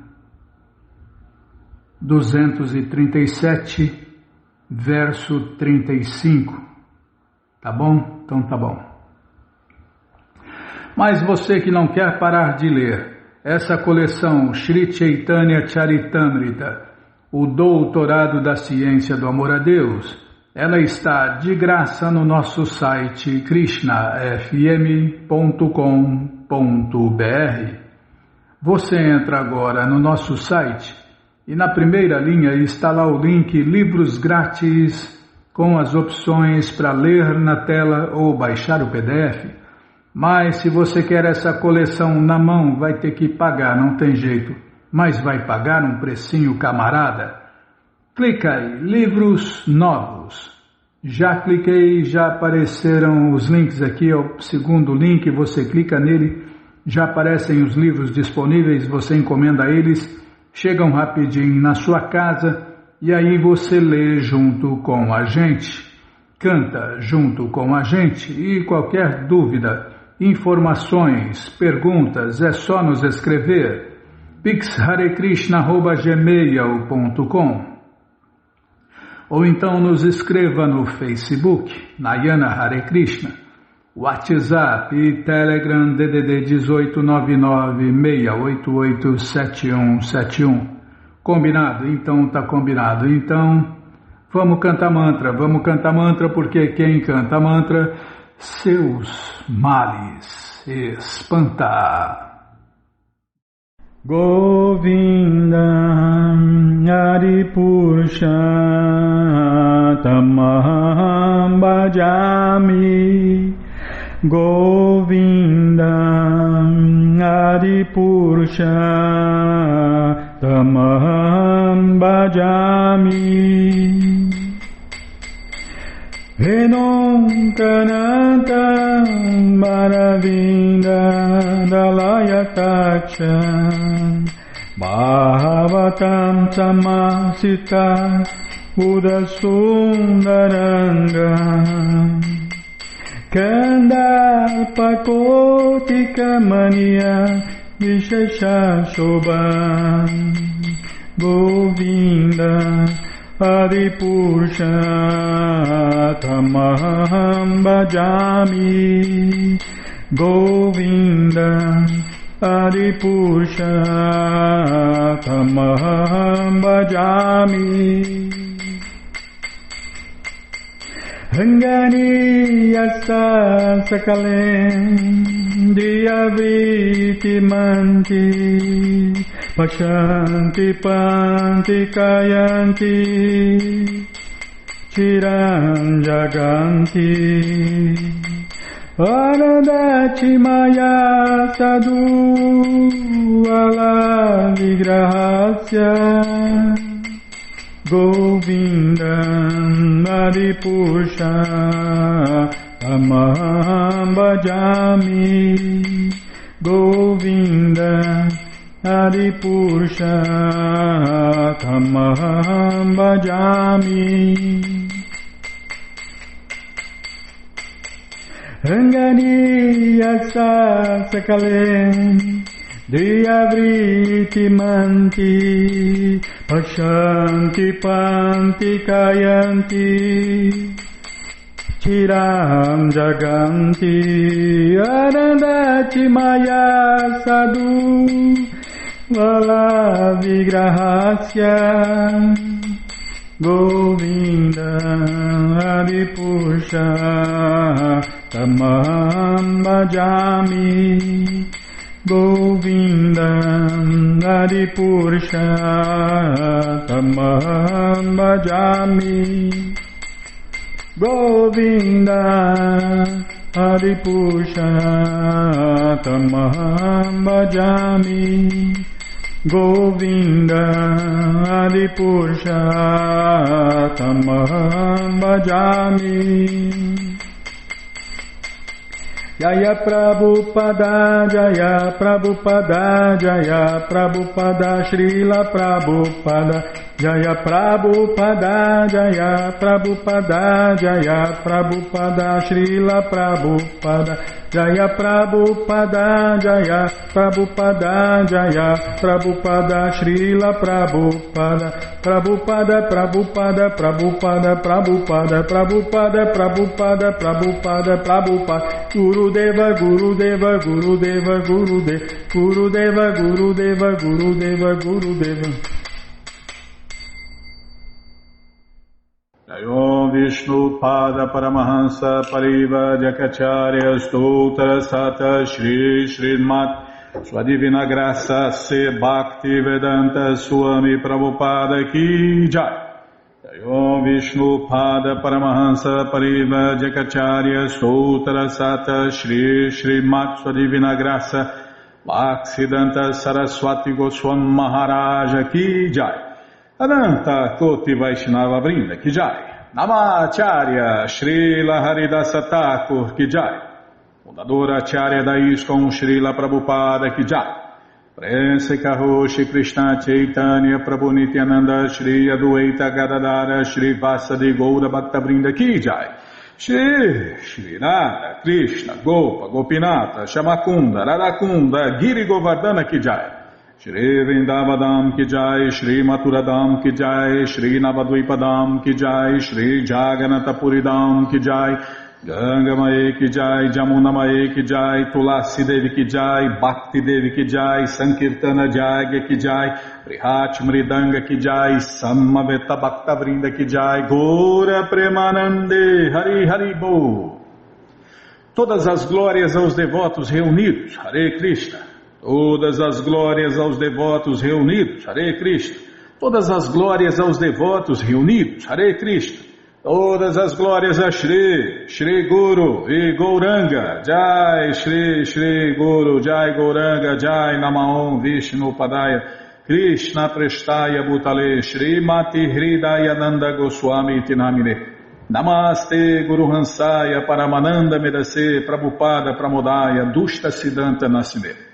237, verso 35. Tá bom? Então tá bom. Mas você que não quer parar de ler essa coleção Sri Chaitanya Charitamrita, o Doutorado da Ciência do Amor a Deus, ela está de graça no nosso site krishnafm.com.br. Você entra agora no nosso site e na primeira linha está lá o link Livros Grátis com as opções para ler na tela ou baixar o PDF. Mas se você quer essa coleção na mão, vai ter que pagar, não tem jeito. Mas vai pagar um precinho camarada. Clica aí, livros novos. Já cliquei, já apareceram os links aqui, é o segundo link, você clica nele, já aparecem os livros disponíveis, você encomenda eles, chegam rapidinho na sua casa e aí você lê junto com a gente, canta junto com a gente e qualquer dúvida, informações, perguntas, é só nos escrever pixharekrishna@gmail.com ou então nos escreva no Facebook, Nayana Hare Krishna, WhatsApp e Telegram DDD 1899-688-7171. Combinado? Então tá combinado. Então vamos cantar mantra porque quem canta mantra, seus males espanta. Govinda Hari Purusha Tamaham Bhajami Govinda Hari Purusha Tamaham Bhajami Venom Kananta Maravinda Dalayataksha Bhavatam Samasita Udasundaranga Kandarpakotika Mania Vishesha Shobha Govinda Adipurusha Tamaham Bhajami Govinda Adipurusha Tamaham Bhajami Rangani Yasa Sakalem Diyavriti Manti Pashanti Panti Kayanti Chiram Jaganti Anandati Maya Sadhu Ala Vigrahasya Govinda Adipurusha Tamaham Bhajami Govinda Adipurusha Tamaham Bhajami Rangani Yasa Sakalem Diyavriti Manti Pashanti Panti Kayanti Chiram Jaganti Arandati Maya Sadhu Vala Vigrahasya Govinda Adipurusha Tamaham Bhajami Govinda Adipurusha Tamaham Bhajami Govinda Adipurusha Tamaham Bhajami Govinda Adipurusha Tamaham Bhajami Jaya Prabhupada Jaya Prabhupada Jaya Prabhupada Srila Prabhupada Jaya Prabhupada Jaya Prabhupada Jaya Prabhupada Srila Prabhupada Jaya Prabhupada Jaya Prabhupada Jaya Prabhupada Srila Prabhupada Prabhupada Prabhupada Prabhupada Prabhupada Prabhupada Prabhupada Prabhupada Prabhupada Gurudeva Gurudeva Gurudeva Gurudeva Gurudeva Gurudeva Gurudeva Gurudeva Om Vishnu Pada Paramahansa Pariva Jakacharya Stoutra Sata Shri Srimat Sua Divina Graça Se Bhakti Vedanta Swami Prabhupada Ki Jai. Om Vishnu Pada Paramahansa Pariva Jakacharya Stoutra Sata Shri Srimat Sua Divina Graça Bhaksidanta Saraswati Goswam Maharaja Ki Jai. Ananta Koti Vaishnava Vrinda Ki Jai. Namacharya Srila Haridasa Thakur Ki Jai. Fundadora Acharya da ISKCON Srila Prabhupada Ki Jai. Prense Karoshi Krishna Chaitanya Prabhu Nityananda Shri Adueita Gadadara Shri Vasadi Goura Bhakta Vrinda Ki Jai. Shri Radha Krishna Gopa Gopinata Shamakunda Radakunda Giri Govardhana Ki Jai. Shri Vrindavadam Ki Jai, Shri Maturadam Ki Jai, Shri Navadvipadam Ki Jai, Shri Jaganatapuridam Ki Jai, Ganga Mae Ki Jai, Jamuna Mae Ki Jai, Tulasi Devi Ki Jai, Bhakti Devi Ki Jai, Sankirtana Jagya Ki Jai, Prihat Mridanga Ki Jai, Samaveta Bhakta Vrinda Ki Jai, Gora Premanande, Hari Hari Bo. Todas as glórias aos devotos reunidos, Hare Krishna. Todas as glórias aos devotos reunidos, Hare Krishna. Todas as glórias aos devotos reunidos, Hare Krishna. Todas as glórias a Shri, Shri Guru e Gauranga, Jai Shri, Shri Guru, Jai Gauranga, Jai Namaon Vishnu Padaya, Krishna Prestaya Bhutale, Shri Mati Hridayananda Goswami Tinamine. Namaste Guru Hansaya Paramananda Medase Prabhupada Pramodaya Dushta Siddhanta Nasime.